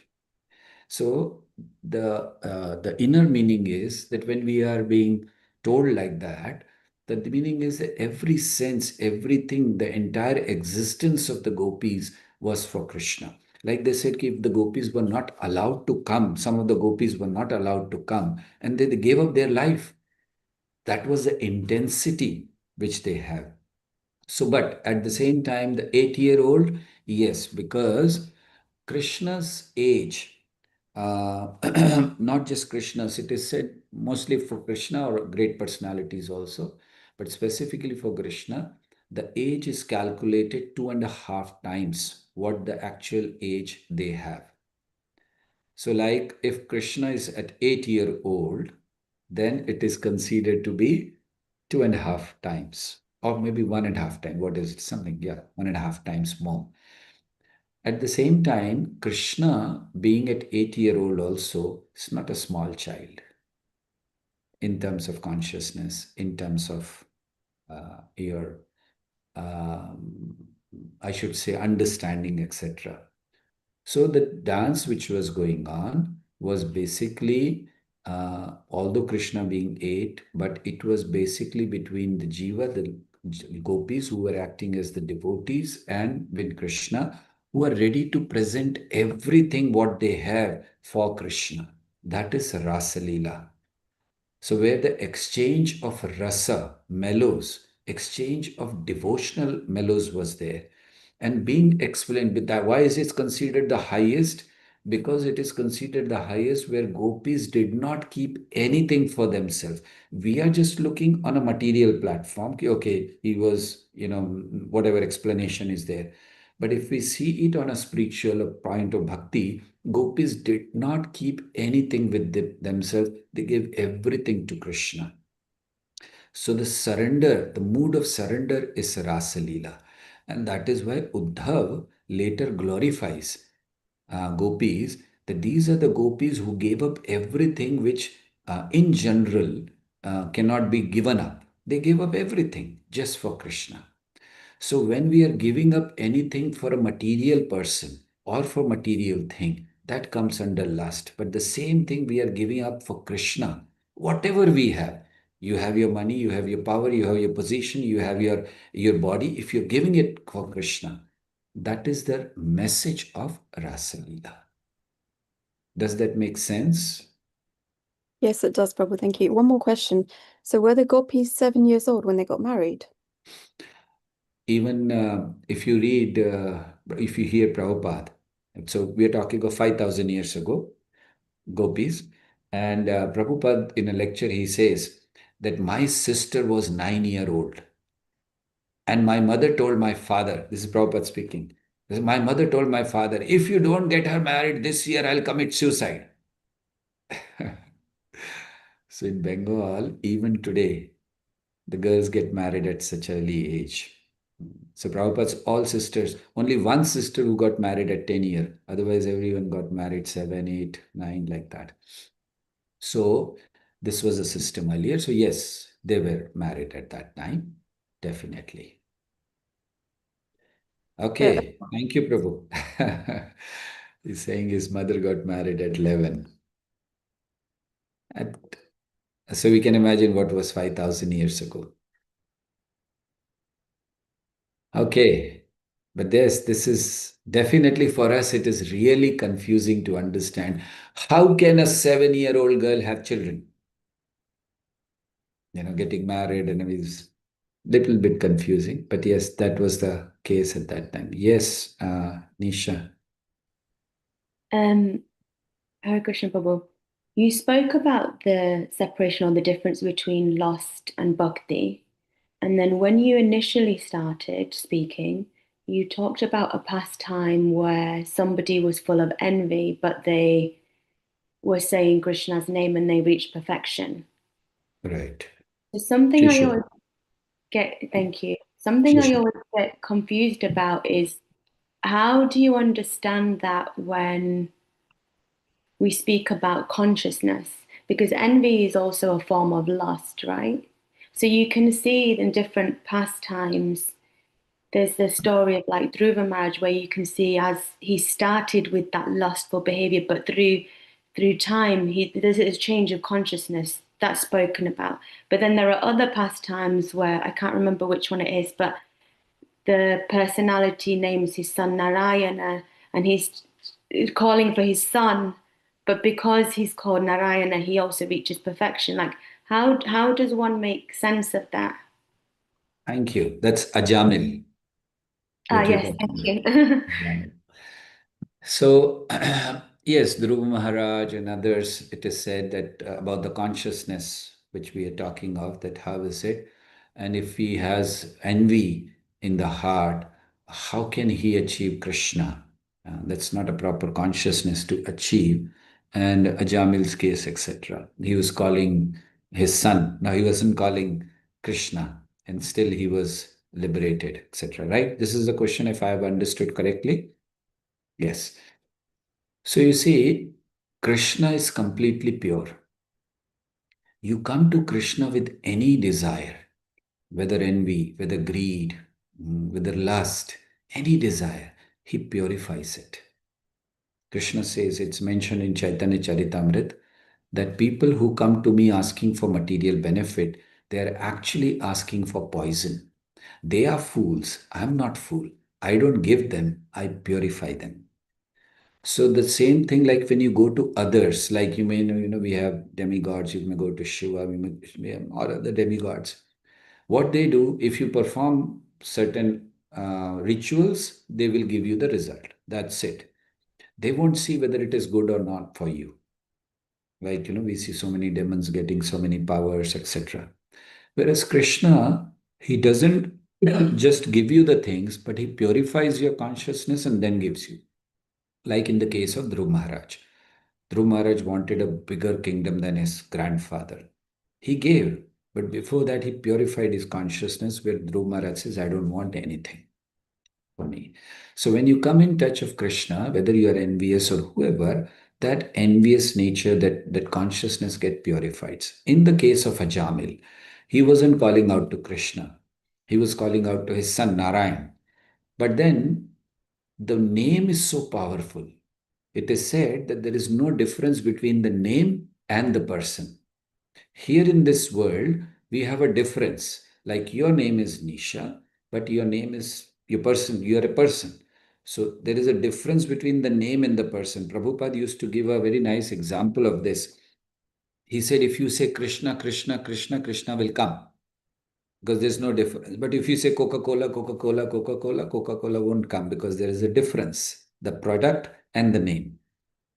So the inner meaning is that when we are being told like that the meaning is that every sense, everything, the entire existence of the gopis was for Krishna. Like they said, if the gopis were not allowed to come, some of the gopis were not allowed to come, and they gave up their life. That was the intensity which they have. So, but at the same time, the 8-year-old, yes, because Krishna's age, not just Krishna's, it is said mostly for Krishna or great personalities also, but specifically for Krishna, the age is calculated 2.5 times what the actual age they have. So, like if Krishna is at 8-year-old, then it is considered to be 2.5 times, or maybe 1.5 times. What is it? Something, yeah, 1.5 times more. At the same time, Krishna, being at 8-year-old also, is not a small child in terms of consciousness, in terms of your, um, I should say, understanding, etc. So the dance which was going on was basically, although Krishna being 8, but it was basically between the Jiva, the gopis who were acting as the devotees, and with Krishna, who are ready to present everything what they have for Krishna. That is Rasa Leela. So where the exchange of rasa, mellows, exchange of devotional mellows was there. And being explained with that, why is it considered the highest? Because it is considered the highest where gopis did not keep anything for themselves. We are just looking on a material platform. Okay, he was, whatever explanation is there. But if we see it on a spiritual point of bhakti, gopis did not keep anything with themselves. They gave everything to Krishna. So the surrender, the mood of surrender is Rasa Leela. And that is why Uddhav later glorifies gopis, that these are the gopis who gave up everything which in general cannot be given up. They gave up everything just for Krishna. So when we are giving up anything for a material person or for material thing, that comes under lust. But the same thing we are giving up for Krishna, whatever we have. You have your money, you have your power, you have your position, you have your body. If you're giving it for Krishna, that is the message of Rasa Leela. Does that make sense? Yes, it does, Prabhu. Thank you. One more question. So were the gopis 7 years old when they got married? Even if you read, if you hear Prabhupada, so we are talking of 5,000 years ago, gopis, and Prabhupada in a lecture, he says that my sister was 9 years old. And my mother told my father, this is Prabhupada speaking, my mother told my father, if you don't get her married this year, I'll commit suicide. So in Bengal, even today, the girls get married at such early age. So Prabhupada's all sisters, only one sister who got married at 10 years. Otherwise, everyone got married 7, 8, 9, like that. So this was a system earlier. So yes, they were married at that time. Definitely. Okay. Thank you, Prabhu. He's saying his mother got married at 11. So we can imagine what was 5,000 years ago. Okay. But this is definitely for us, it is really confusing to understand. How can a 7-year-old girl have children? Getting married and it's little bit confusing. But yes, that was the case at that time. Yes, Nisha. Hare Krishna Prabhu, you spoke about the separation or the difference between lust and bhakti. And then when you initially started speaking, you talked about a past time where somebody was full of envy, but they were saying Krishna's name and they reached perfection. Right. So something I Shishir. always thank you. Something I Shishir. always get confused about is how do you understand that when we speak about consciousness? Because envy is also a form of lust, right? So you can see in different pastimes, there's the story of like Dhruva Maharaj where you can see as he started with that lustful behavior, but through time, there's a change of consciousness that's spoken about. But then there are other pastimes where I can't remember which one it is, but the personality names his son Narayana, and he's calling for his son, but because he's called Narayana, he also reaches perfection. Like, how does one make sense of that? Thank you. That's Ajamil. What you're Yes, talking thank about. you. Ajamil. So, yes, Dhruva Maharaj and others, it is said that about the consciousness which we are talking of, that how is it? And if he has envy in the heart, how can he achieve Krishna? That's not a proper consciousness to achieve. And Ajamil's case, etc. He was calling his son. Now, he wasn't calling Krishna, and still he was liberated, etc. Right? This is the question, if I have understood correctly. Yes. So you see, Krishna is completely pure. You come to Krishna with any desire, whether envy, whether greed, whether lust, any desire, he purifies it. Krishna says, it's mentioned in Chaitanya Charitamrita, that people who come to me asking for material benefit, they are actually asking for poison. They are fools. I'm not fool. I don't give them, I purify them. So the same thing, like when you go to others, like you may know, we have demigods, you may go to Shiva, we have all other demigods. What they do, if you perform certain rituals, they will give you the result. That's it. They won't see whether it is good or not for you. Like, we see so many demons getting so many powers, etc. Whereas Krishna, he doesn't just give you the things, but he purifies your consciousness and then gives you. Like in the case of Dhruv Maharaj. Dhruv Maharaj wanted a bigger kingdom than his grandfather. He gave, but before that, he purified his consciousness, where Dhruv Maharaj says, I don't want anything for me. So when you come in touch of Krishna, whether you are envious or whoever, that envious nature, that consciousness get purified. In the case of Ajamil, he wasn't calling out to Krishna. He was calling out to his son Narayan. But then the name is so powerful. It is said that there is no difference between the name and the person. Here in this world, we have a difference. Like your name is Nisha, but your name is your person, you are a person. So there is a difference between the name and the person. Prabhupada used to give a very nice example of this. He said, if you say Krishna, Krishna, Krishna, Krishna will come because there's no difference. But if you say Coca-Cola, Coca-Cola, Coca-Cola, Coca-Cola won't come because there is a difference, the product and the name.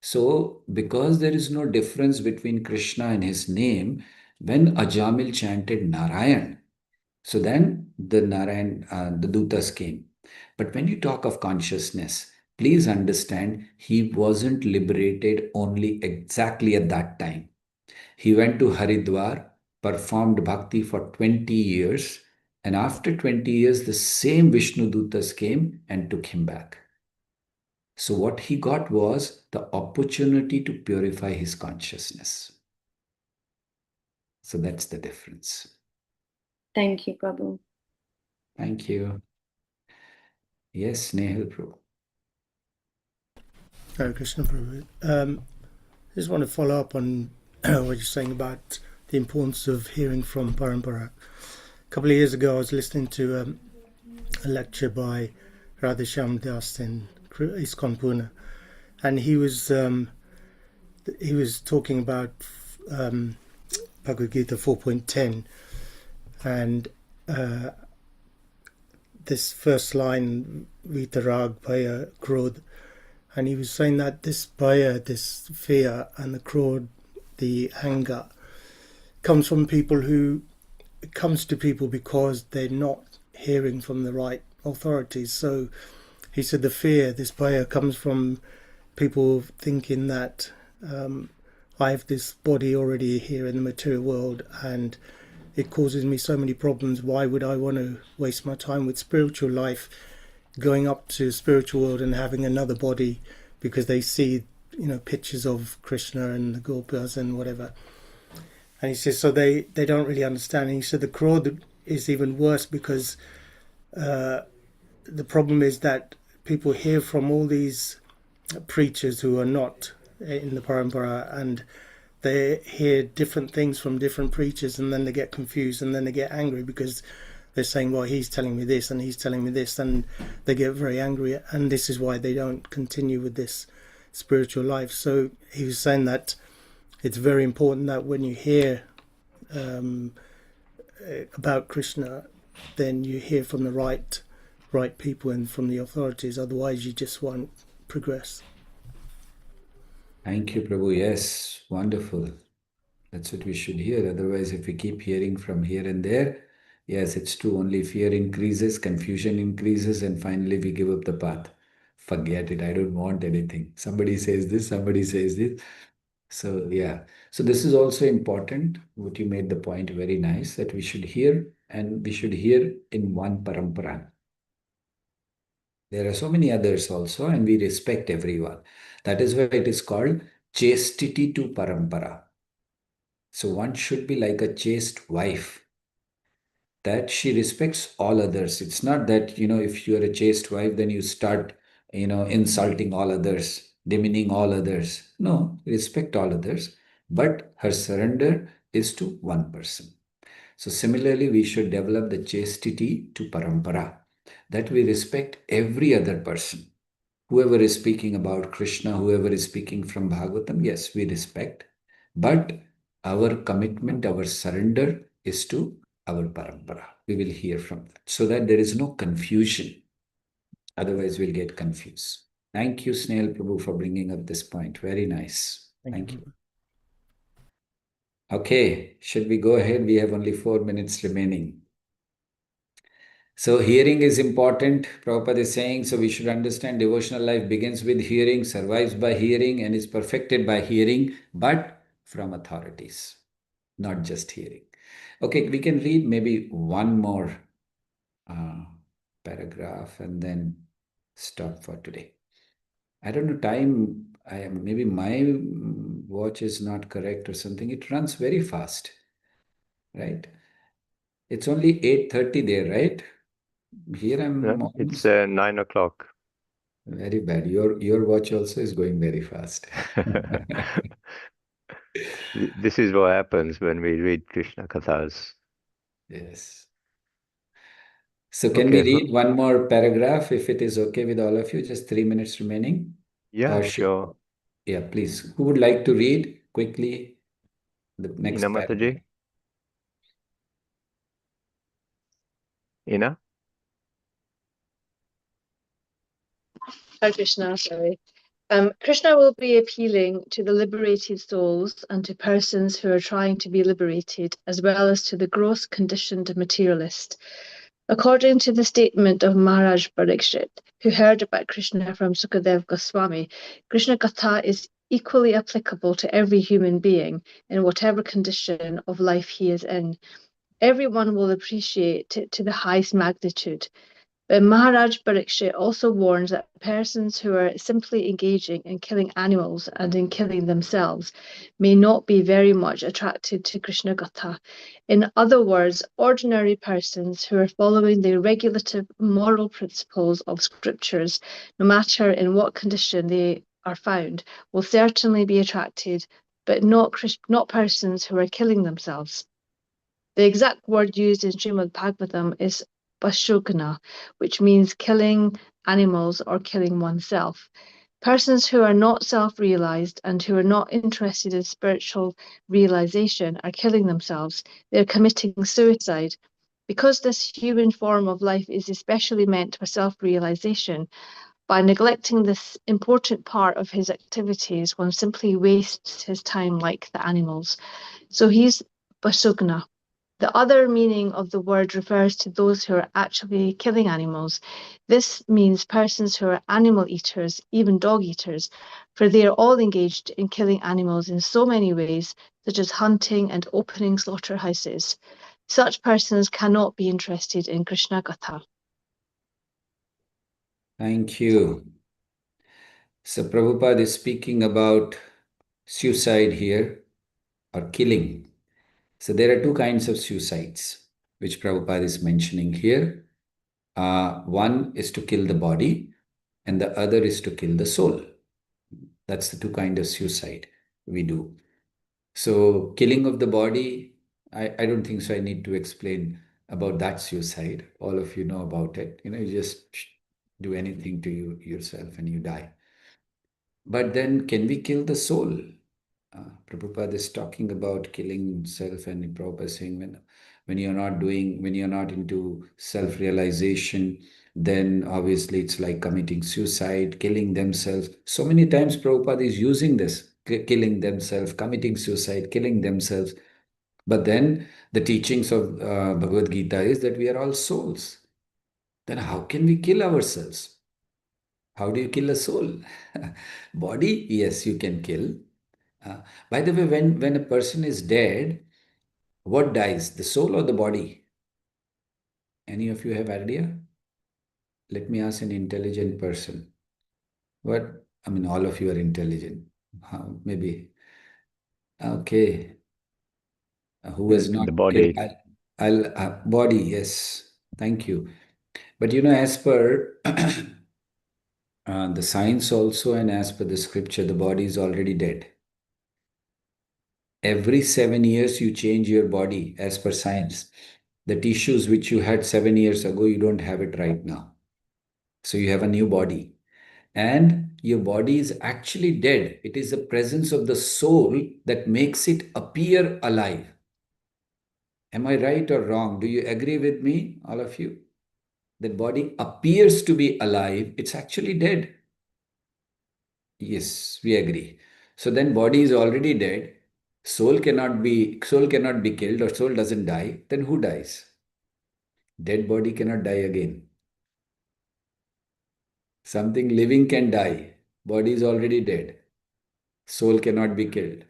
So, because there is no difference between Krishna and his name, when Ajamil chanted Narayan, so then the Narayan, the Dutas came. But when you talk of consciousness, please understand he wasn't liberated only exactly at that time. He went to Haridwar, performed bhakti for 20 years, and after 20 years, the same Vishnu Dutas came and took him back. So, what he got was the opportunity to purify his consciousness. So, that's the difference. Thank you, Prabhu. Thank you. Yes, Nehal Prabhu. Hare Krishna Prabhu. I just want to follow up on what you're saying about the importance of hearing from Parampara. A couple of years ago, I was listening to a lecture by Radheshyam Das in ISKCON Pune, and he was talking about Bhagavad Gita 4.10, and this first line, Vitarag Bhaya Krodh, and he was saying that this Bhaya, this fear, and the Krodh, the anger, comes from people who, it comes to people because they're not hearing from the right authorities. So he said the fear, this Bhaya, comes from people thinking that I have this body already here in the material world and it causes me so many problems. Why would I want to waste my time with spiritual life, going up to spiritual world and having another body, because they see, pictures of Krishna and the Gopas and whatever. And he says, so they don't really understand. And he said the Krodh is even worse because the problem is that people hear from all these preachers who are not in the parampara, and they hear different things from different preachers, and then they get confused, and then they get angry because they're saying, well, he's telling me this and he's telling me this, and they get very angry, and this is why they don't continue with this spiritual life. So he was saying that it's very important that when you hear about Krishna, then you hear from the right people and from the authorities, otherwise you just won't progress. Thank you, Prabhu. Yes, wonderful. That's what we should hear. Otherwise, if we keep hearing from here and there, yes, it's true. Only fear increases, confusion increases, and finally we give up the path. Forget it. I don't want anything. Somebody says this, somebody says this. So, yeah. So, this is also important. What you made the point very nice, that we should hear, and we should hear in one parampara. There are so many others also, and we respect everyone. That is why it is called chastity to parampara. So one should be like a chaste wife, that she respects all others. It's not that, if you are a chaste wife, then you start, insulting all others, demeaning all others. No, respect all others, but her surrender is to one person. So similarly, we should develop the chastity to parampara, that we respect every other person. Whoever is speaking about Krishna, whoever is speaking from Bhagavatam, yes, we respect. But our commitment, our surrender is to our parampara. We will hear from that so that there is no confusion. Otherwise, we'll get confused. Thank you, Snail Prabhu, for bringing up this point. Very nice. Thank you. Okay, should we go ahead? We have only 4 minutes remaining. So hearing is important, Prabhupada is saying, so we should understand devotional life begins with hearing, survives by hearing, and is perfected by hearing, but from authorities, not just hearing. Okay, we can read maybe one more paragraph and then stop for today. I don't know, time, maybe my watch is not correct or something. It runs very fast, right? It's only 8:30 there, right? Here I'm It's almost 9 o'clock. very bad. Your watch also is going very fast. This is what happens when we read Krishna Kathas. Yes. So can we Okay. read one more paragraph if it is okay with all of you? Just 3 minutes remaining. Yeah, Or sure. yeah, please. Who would like to read quickly the next Ina paragraph? Mataji? Ina? Hare Krishna, sorry. Krishna will be appealing to the liberated souls and to persons who are trying to be liberated, as well as to the gross conditioned materialist. According to the statement of Maharaj Parikshit, who heard about Krishna from Sukadev Goswami, Krishna Katha is equally applicable to every human being in whatever condition of life he is in. Everyone will appreciate it to the highest magnitude. But Maharaj Parikshit also warns that persons who are simply engaging in killing animals and in killing themselves may not be very much attracted to Krishna Gatha. In other words, ordinary persons who are following the regulative moral principles of scriptures, no matter in what condition they are found, will certainly be attracted, but not persons who are killing themselves. The exact word used in Srimad Bhagavatam is Pashugna, which means killing animals or killing oneself. Persons who are not self-realized and who are not interested in spiritual realization are killing themselves. They're committing suicide. Because this human form of life is especially meant for self-realization, by neglecting this important part of his activities, one simply wastes his time like the animals. So he's Basugna. The other meaning of the word refers to those who are actually killing animals. This means persons who are animal eaters, even dog eaters, for they are all engaged in killing animals in so many ways, such as hunting and opening slaughterhouses. Such persons cannot be interested in Krishna Gatha. Thank you. So Prabhupada is speaking about suicide here or killing. So there are two kinds of suicides which Prabhupada is mentioning here. One is to kill the body and the other is to kill the soul. That's the two kinds of suicide we do. So killing of the body, I don't think so I need to explain about that suicide. All of you know about it. You just do anything to yourself and you die. But then can we kill the soul? Prabhupada is talking about killing self, and Prabhupada is saying when you're not into self-realization, then obviously it's like committing suicide, killing themselves. So many times Prabhupada is using this, killing themselves, committing suicide, killing themselves. But then the teachings of Bhagavad Gita is that we are all souls. Then how can we kill ourselves? How do you kill a soul? Body, yes, you can kill. Uh, by the way, when a person is dead, what dies, the soul or the body? Any of you have idea? Let me ask an intelligent person. What? I mean, all of you are intelligent. Maybe. Okay. Who is not The killed? body. Body, yes. Thank you. But as per the science also and as per the scripture, the body is already dead. Every 7 years, you change your body as per science. The tissues which you had 7 years ago, you don't have it right now. So you have a new body. And your body is actually dead. It is the presence of the soul that makes it appear alive. Am I right or wrong? Do you agree with me, all of you? That body appears to be alive. It's actually dead. Yes, we agree. So then body is already dead. Soul cannot be killed, or soul doesn't die. Then who dies? Dead body cannot die again. Something living can die. Body is already dead. Soul cannot be killed.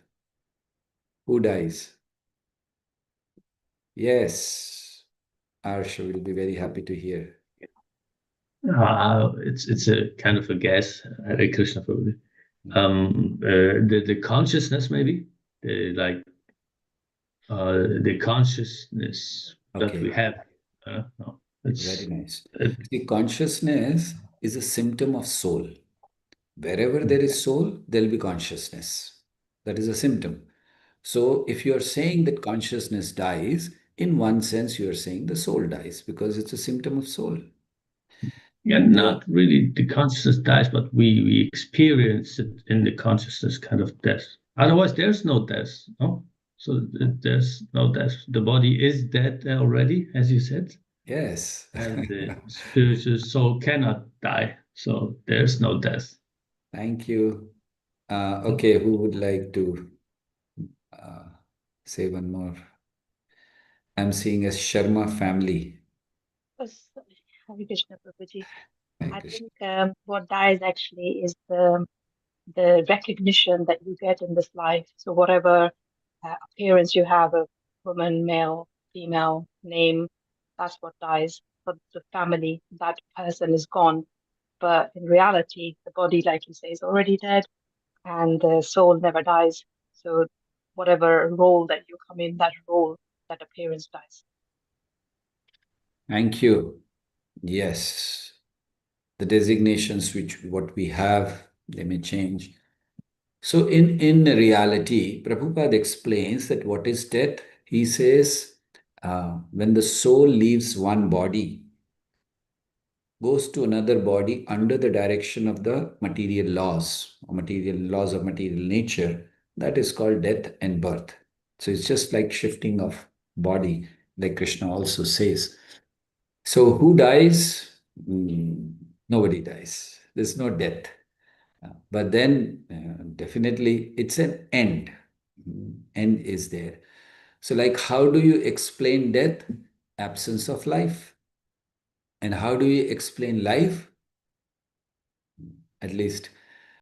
Who dies? Yes. Arsha will be very happy to hear. It's a kind of a guess. Hare Krishna Prabhu. The consciousness, maybe the consciousness that we have. No, Very nice. See, consciousness is a symptom of soul. Wherever there is soul, there will be consciousness. That is a symptom. So if you are saying that consciousness dies, in one sense, you are saying the soul dies because it's a symptom of soul. Yeah, not really the consciousness dies, but we experience it in the consciousness kind of death. Otherwise, there's no death, no? So there's no death. The body is dead already, as you said. Yes. And the spiritual soul cannot die. So there's no death. Thank you. Okay, who would like to say one more? I'm seeing a Sharma family. Yes, Hare Krishna, Prabhuji. Hare I Krishna. think what dies actually is the recognition that you get in this life. So whatever appearance you have, a woman, male, female, name, that's what dies. For the family, that person is gone. But in reality, the body, like you say, is already dead, and the soul never dies. So whatever role that you come in, that role, that appearance dies. Thank you. Yes. The designations which what we have, they may change. So in reality, Prabhupada explains that what is death? He says, when the soul leaves one body, goes to another body under the direction of the material laws or material laws of material nature, that is called death and birth. So it's just like shifting of body, like Krishna also says. So who dies? Nobody dies. There's no death. But then definitely it's an end. End is there. So like how do you explain death? Absence of life. And how do you explain life? At least